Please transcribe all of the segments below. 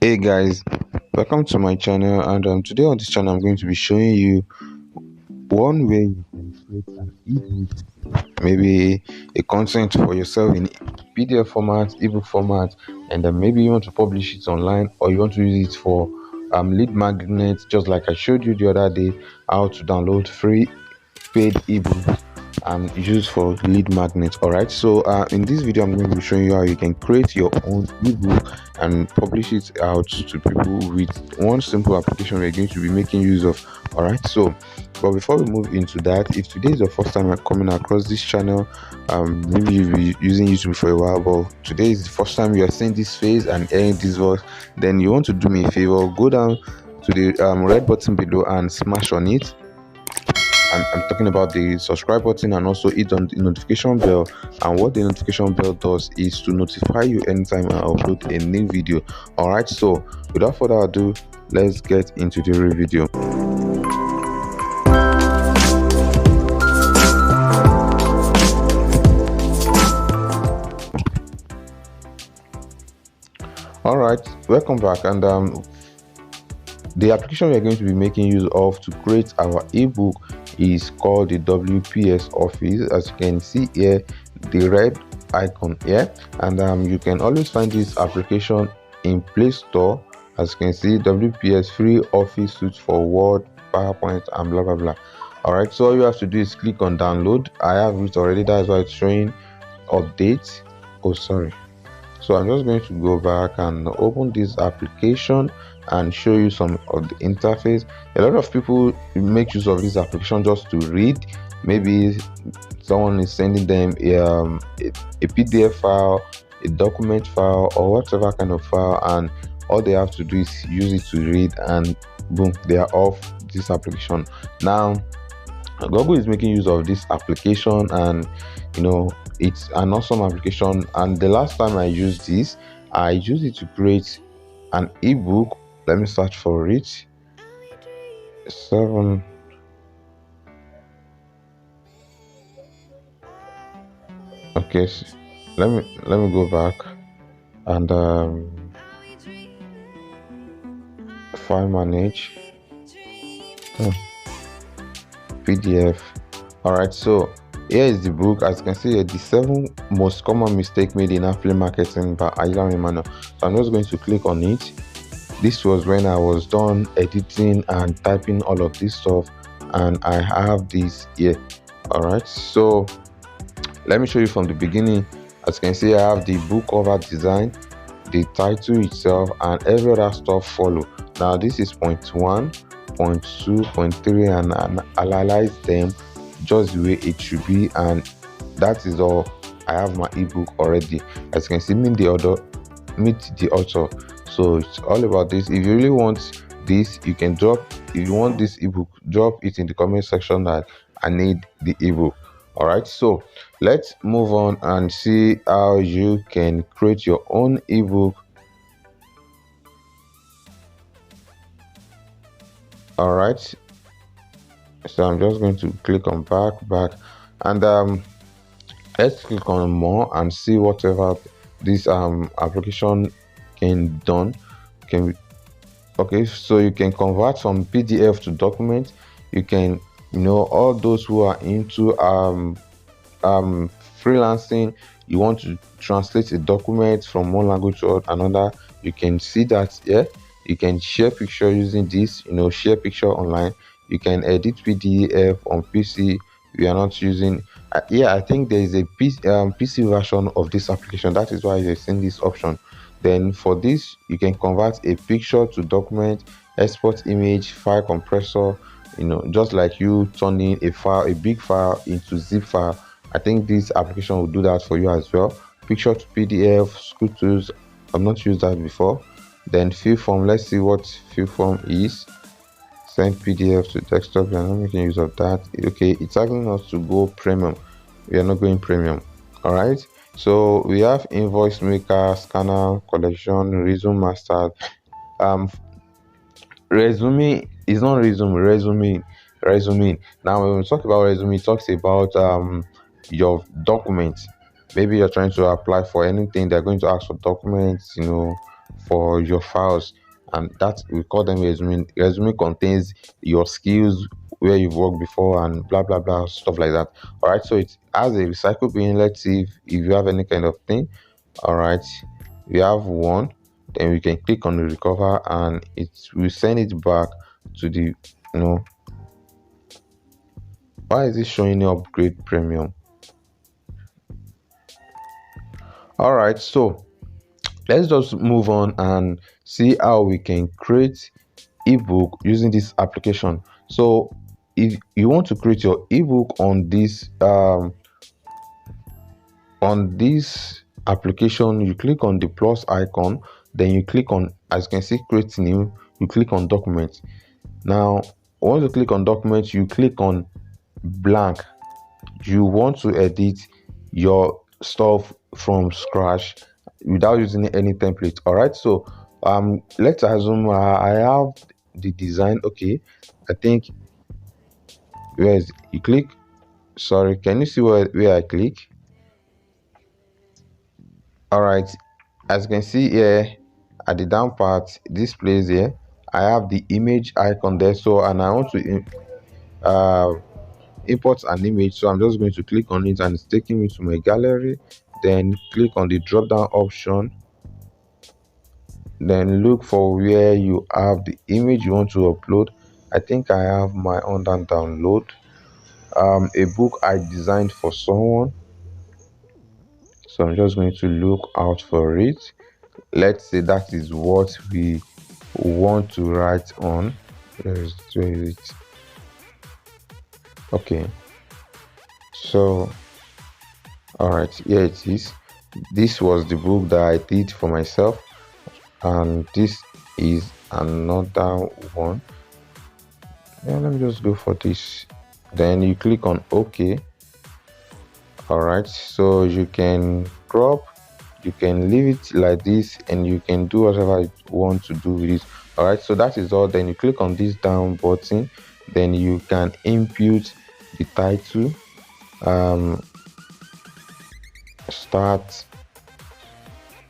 Hey guys, welcome to my channel. And today on this channel I'm going to be showing you one way you can create an ebook, maybe a content for yourself in PDF format, ebook format, and then maybe you want to publish it online, or you want to use it for lead magnet, just like I showed you the other day how to download free paid ebook and use for lead magnets. All right, so in this video I'm going to be showing you how you can create your own ebook and publish it out to people with one simple application we're going to be making use of. All right, so but before we move into that, if today is your first time coming across this channel, maybe you've been using YouTube for a while, but today is the first time you are seeing this face and hearing this voice, then you want to do me a favor, go down to the red button below and smash on it. I'm talking about the subscribe button, and also hit on the notification bell. And what the notification bell does is to notify you anytime I upload a new video. All right, so without further ado, let's get into the real video. All right, welcome back. And the application we are going to be making use of to create our ebook is called the WPS Office. As you can see here, the red icon here, and you can always find this application in Play Store. As you can see, WPS free office suite for Word, PowerPoint, and blah blah blah. All right, so all you have to do is click on download. I have it already, that's why it's showing update. Oh, sorry. So I'm just going to go back and open this application and show you some of the interface. A lot of people make use of this application just to read. Maybe someone is sending them a PDF file, a document file, or whatever kind of file, and all they have to do is use it to read, and boom, they are off this application. Now Google is making use of this application, and it's an awesome application. And the last time I used this, I used it to create an ebook. Let me search for it. Okay, so let me go back and file manage. PDF. All right, so here is the book. As you can see, the 7 most common mistakes made in affiliate marketing by Ayilaran Emmanuel. So I'm just going to click on it. This was when I was done editing and typing all of this stuff, and I have this here. All right, so let me show you from the beginning. As you can see, I have the book cover design, the title itself, and every other stuff follow. Now this is point 1, point 2, point 3, and analyze them just the way it should be, and that is all. I have my ebook already. As you can see, meet the author. So it's all about this. If you really want this, you can drop. If you want this ebook, drop it in the comment section that I need the ebook. All right, so let's move on and see how you can create your own ebook. All right, so I'm just going to click on back, and let's click on more and see whatever this application can okay, so you can convert from PDF to document. You can, all those who are into freelancing, you want to translate a document from one language to another, you can see that here. You can share picture using this, share picture online. You can edit PDF on PC. We are not using I think there is a PC version of this application. That is why you're seeing this option. Then for this, you can convert a picture to document, export image, file compressor, just like you turning a big file into zip file. I think this application will do that for you as well. Picture to PDF, school tools. I've not used that before. Then fill form. Let's see what fill form is. Send PDF to desktop. We are not making use of that. Okay, it's asking us to go premium. We are not going premium. All right, so we have invoice maker, scanner, collection, resume master. Resume is not resume. Now when we talk about resume, it talks about your documents. Maybe you're trying to apply for anything, they're going to ask for documents, for your files, and that we call them resume. Resume contains your skills, where you've worked before, and blah blah blah, stuff like that. All right, so it has a recycle bin. Let's see if you have any kind of thing. All right, we have one. Then we can click on the recover, and it will send it back to the, why is it showing upgrade premium? All right, so let's just move on and see how we can create ebook using this application. So if you want to create your ebook on this application, you click on the plus icon, then you click on, as you can see, create new. You click on document. Now once you click on document, you click on blank. You want to edit your stuff from scratch without using any template. All right, so let's assume I have the design. Okay, I think, where is you click, sorry, can you see where I click? All right, as you can see here at the down part, this place here, I have the image icon there. So, and I want to import an image, so I'm just going to click on it, and it's taking me to my gallery. Then click on the drop down option, then look for where you have the image you want to upload. I think I have my own download, a book I designed for someone. So I'm just going to look out for it. Let's say that is what we want to write on. Where is it? Okay, so all right, here it is. This was the book that I did for myself, and this is another one. Yeah, let me just go for this. Then you click on OK. All right, so you can crop, you can leave it like this, and you can do whatever you want to do with it. All right, so that is all. Then you click on this down button, then you can input the title, start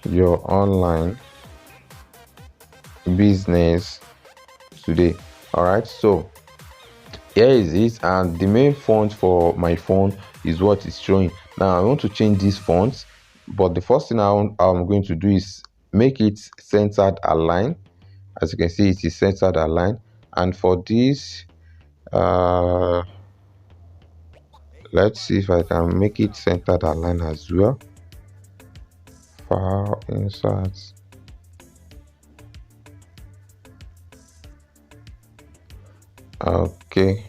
your online business today. All right, so here is it, and the main font for my phone is what is showing. Now I want to change these fonts, but the first thing I'm going to do is make it centered align. As you can see, it is centered align, and for this, let's see if I can make it centered align as well. File inserts. Okay,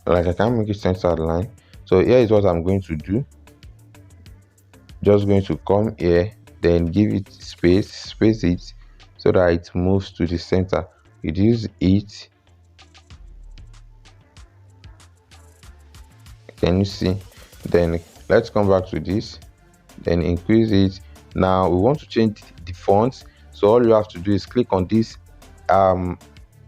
like I can make it centered line. So here is what I'm going to do. Just going to come here, then give it space it so that it moves to the center. Reduce it. Can you see? Then let's come back to this, then increase it. Now we want to change the fonts, so all you have to do is click on this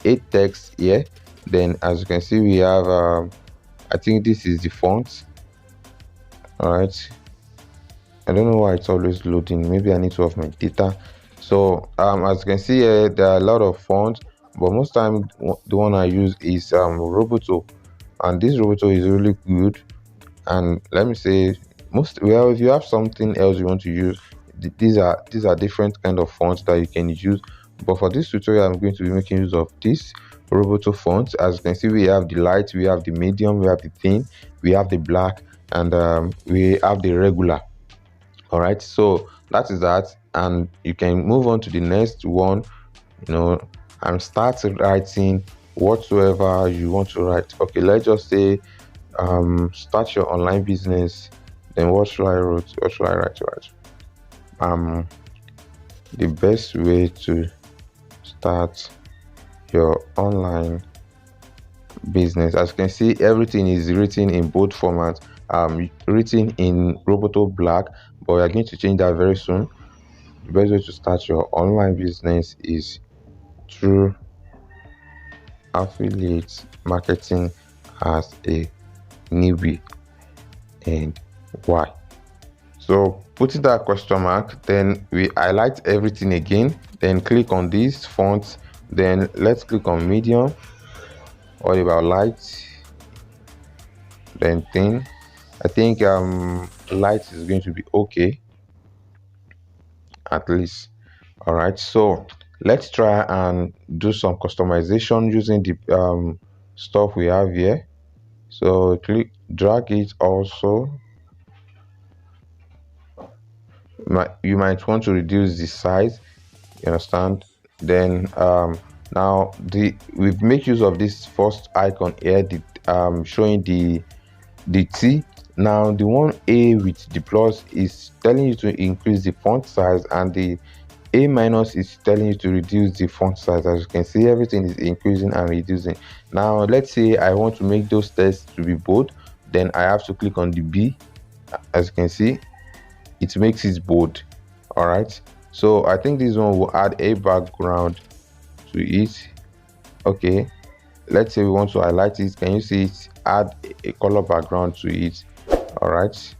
8 text here. Then as you can see, we have I think this is the font. All right, I don't know why it's always loading. Maybe I need to off my data. So as you can see here, there are a lot of fonts, but most time the one I use is Roboto, and this Roboto is really good. And let me say, if you have something else you want to use, these are different kind of fonts that you can use. But for this tutorial, I'm going to be making use of this Roboto font. As you can see, we have the light, we have the medium, we have the thin, we have the black, and we have the regular. All right, so that is that, and you can move on to the next one, and start writing whatsoever you want to write. Okay, let's just say start your online business. Then what should I write? The best way to start your online business. As you can see, everything is written in both formats, written in Roboto Black, but we are going to change that very soon. The best way to start your online business is through affiliate marketing as a newbie, and why. So putting that question mark, then we highlight everything again, then click on this font, then let's click on medium, all about light, then thin. I think light is going to be okay, at least. All right, so let's try and do some customization using the stuff we have here. So click, drag it also. You might want to reduce the size, you understand. Then now we make use of this first icon here, the showing the T. Now the one A with the plus is telling you to increase the font size, and the A minus is telling you to reduce the font size. As you can see, everything is increasing and reducing. Now let's say I want to make those text to be bold, then I have to click on the B. As you can see, it makes it bold. All right, so I think this one will add a background to it. Okay, let's say we want to highlight it. Can you see it? Add a color background to it. All right,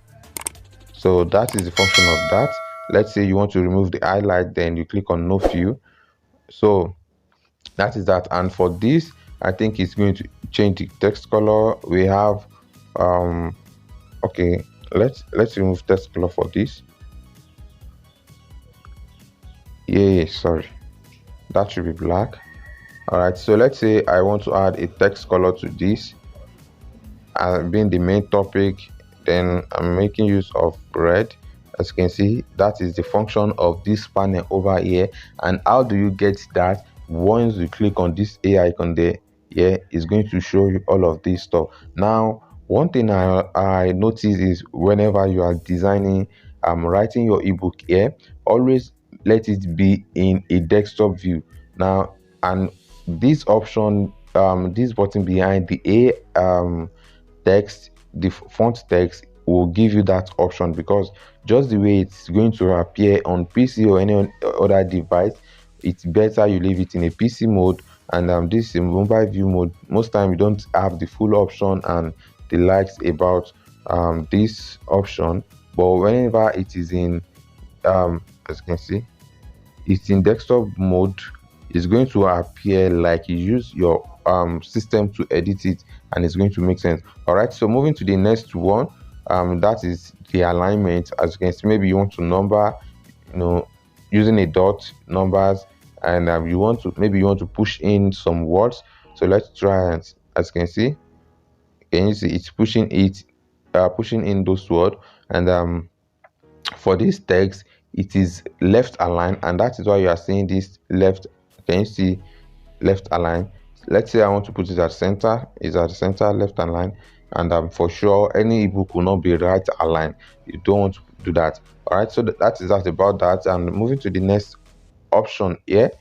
so that is the function of that. Let's say you want to remove the highlight, then you click on no fill. So that is that. And for this, I think it's going to change the text color. We have okay, let's remove text color for this. Yeah, sorry, that should be black. All right, so let's say I want to add a text color to this, being the main topic, then I'm making use of red. As you can see, that is the function of this panel over here. And how do you get that? Once you click on this A icon there, yeah, it's going to show you all of this stuff. Now one thing I notice is whenever you are designing, writing your ebook here, always let it be in a desktop view. Now, and this option, this button behind the A text, the font text will give you that option, because just the way it's going to appear on PC or any other device, it's better you leave it in a PC mode. And this is a mobile view mode. Most time you don't have the full option and the likes about this option, but whenever it is in as you can see, it's in desktop mode, it's going to appear like you use your system to edit it, and it's going to make sense. All right, so moving to the next one, that is the alignment. As you can see, maybe you want to number, using a dot numbers, and you want to push in some words. So let's try, and as you can you see it's pushing in those words. And for this text, it is left align, and that is why you are seeing this left. Can you see left align? Let's say I want to put it at center. Is at the center, left align. And for sure any ebook will not be right aligned. You don't want to do that. All right, so that is that about that. And moving to the next option here,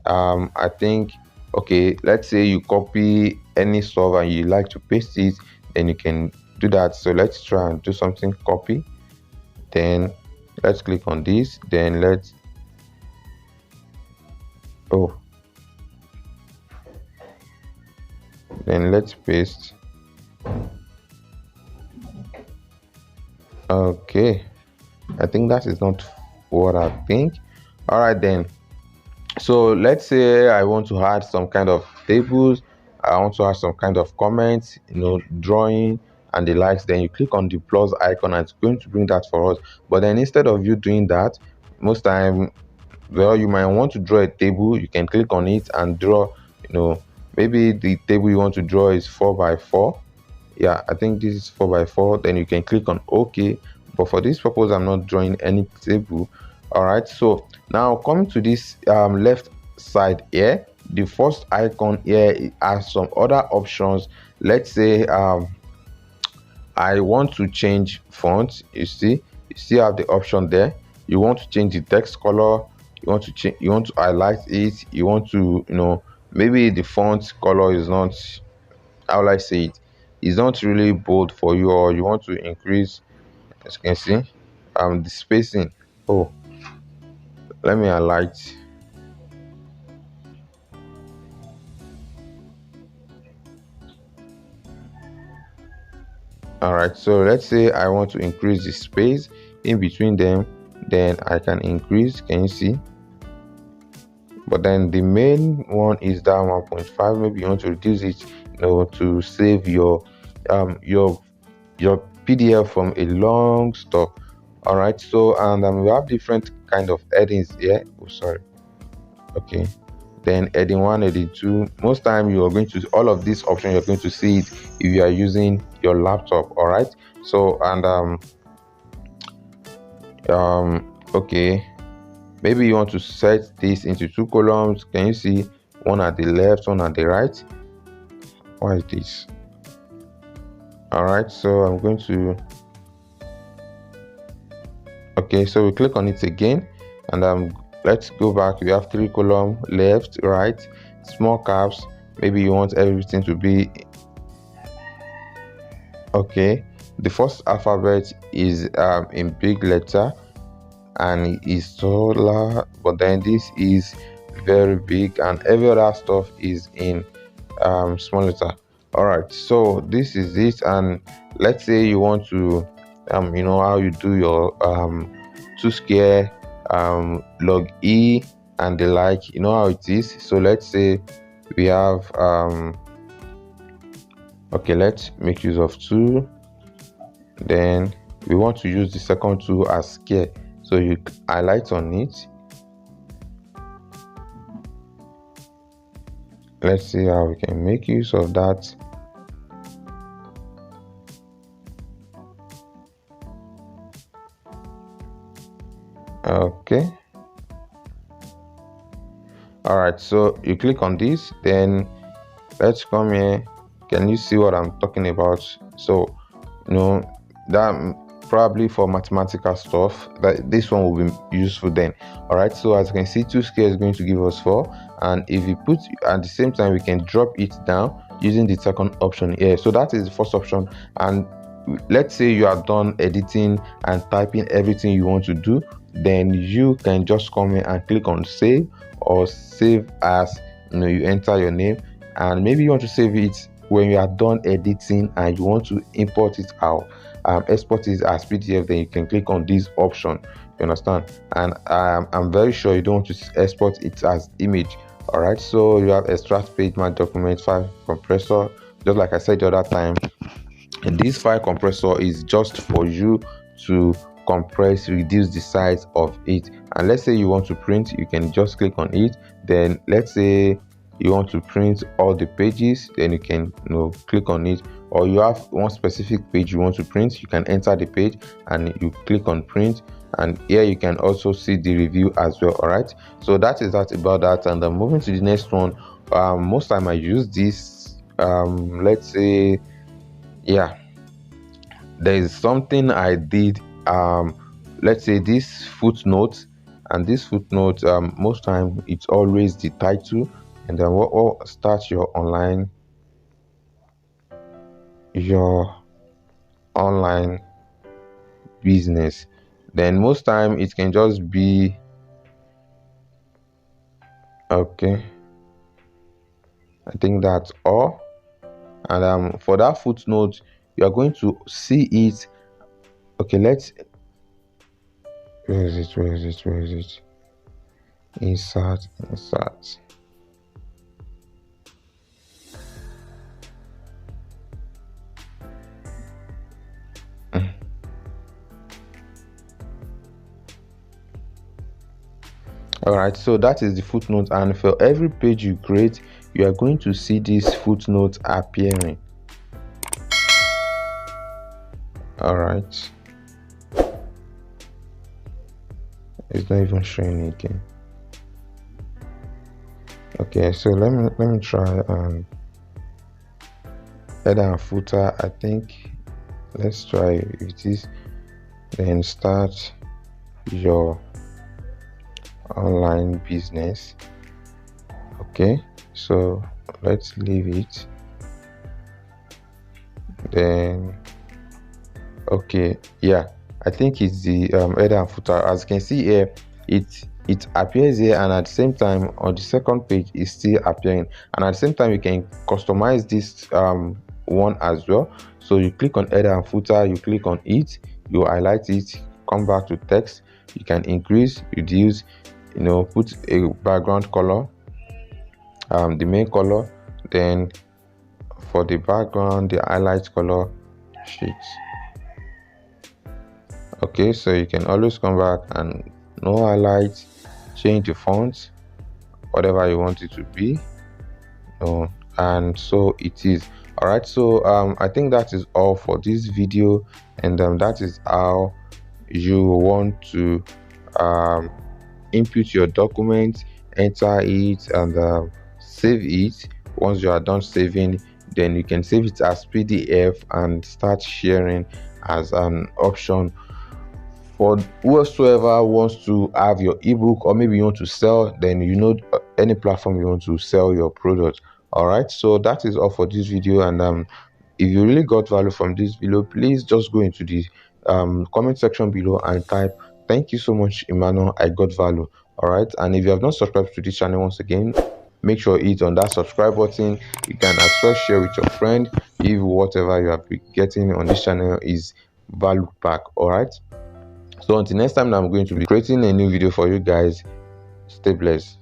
I think, okay, let's say you copy any stuff and you like to paste it, then you can do that. So let's try and do something. Copy, then let's click on this, then let's paste. Okay, I think that is not what I think. All right, then, so let's say I want to add some kind of tables, I want to add some kind of comments, drawing and the likes. Then you click on the plus icon and it's going to bring that for us. But then instead of you doing that, most time, well, you might want to draw a table. You can click on it and draw, maybe the table you want to draw is 4x4. Yeah, I think this is 4x4. Then you can click on OK. But for this purpose, I'm not drawing any table. All right, so now coming to this left side here, the first icon here has some other options. Let's say I want to change font. You still have the option there. You want to change the text color, you want to highlight it, you want to, maybe the font color is not, how will I say it, is not really bold for you, or you want to increase, as you can see, the spacing. Oh, let me highlight. All right, so let's say I want to increase the space. in between them, then I can increase. Can you see? But then the main one is that 1.5. Maybe you want to reduce it, to save your PDF from a long stuff. All right, so and we have different kind of headings here. Oh, sorry. Okay, then heading 1, heading 2. Most time you are going to all of these options, you're going to see it if you are using your laptop. All right, so and okay, maybe you want to set this into 2 columns. Can you see? One at the left, one at the right. Why is this? All right, so I'm going to, okay, so we click on it again, and let's go back. We have 3 columns, left, right, small caps. Maybe you want everything to be okay. The first alphabet is in big letter, and it is solar, but then this is very big, and every other stuff is in small letter. All right, so this is it. And let's say you want to how you do your 2 square, log E and the like, you know how it is. So let's say we have okay, let's make use of 2. Then we want to use the second 2 as square, so you highlight on it. Let's see how we can make use of that. Okay, all right, so you click on this, then let's come here. Can you see what I'm talking about? So that probably for mathematical stuff, that this one will be useful then. All right, so as you can see, 2 square is going to give us 4, and if you put at the same time, we can drop it down using the second option here. So that is the first option. And let's say you are done editing and typing everything you want to do, then you can just come here and click on save, or save as, you enter your name, and maybe you want to save it when you are done editing and you want to import it out, export it as PDF. Then you can click on this option, you understand. And I'm very sure you don't want to export it as image. All right, so you have extract page, my document, file compressor. Just like I said the other time, this file compressor is just for you to compress, reduce the size of it. And let's say you want to print, you can just click on it. Then let's say you want to print all the pages, then you can click on it. Or you have one specific page you want to print, you can enter the page and you click on print, and here you can also see the review as well. All right, so that is that about that. And I'm moving to the next one. Most time I use this, let's say, yeah, there is something I did, let's say this footnote, and this footnote, most time it's always the title, and then what start your online business. Then most time it can just be okay. I think that's all. And for that footnote, you are going to see it. Okay, let's, where is it? Insert. All right, so that is the footnote, and for every page you create, you are going to see this footnote appearing. All right, it's not even showing again. Okay, so let me try header and footer. I think let's try with this. Then start your online business. Okay, so let's leave it. Then okay, yeah, I think it's the header and footer. As you can see here, it appears here, and at the same time on the second page is still appearing. And at the same time, you can customize this one as well. So you click on header and footer, you click on it, you highlight it, come back to text. You can increase, reduce, put a background color, the main color, then for the background, the highlight color sheets. Okay, so you can always come back and no highlights, change the font, whatever you want it to be. And so it is. All right, so I think that is all for this video, and that is how you want to input your document, enter it, and save it. Once you are done saving, then you can save it as PDF and start sharing as an option for whoever wants to have your ebook, or maybe you want to sell, then any platform you want to sell your product. All right, so that is all for this video, and if you really got value from this video, please just go into the comment section below and type "Thank you so much, Emmanuel, I got value." All right, and if you have not subscribed to this channel, once again, make sure you hit on that subscribe button. You can as well share with your friend if whatever you have been getting on this channel is value pack. All right, so until next time, I'm going to be creating a new video for you guys. Stay blessed.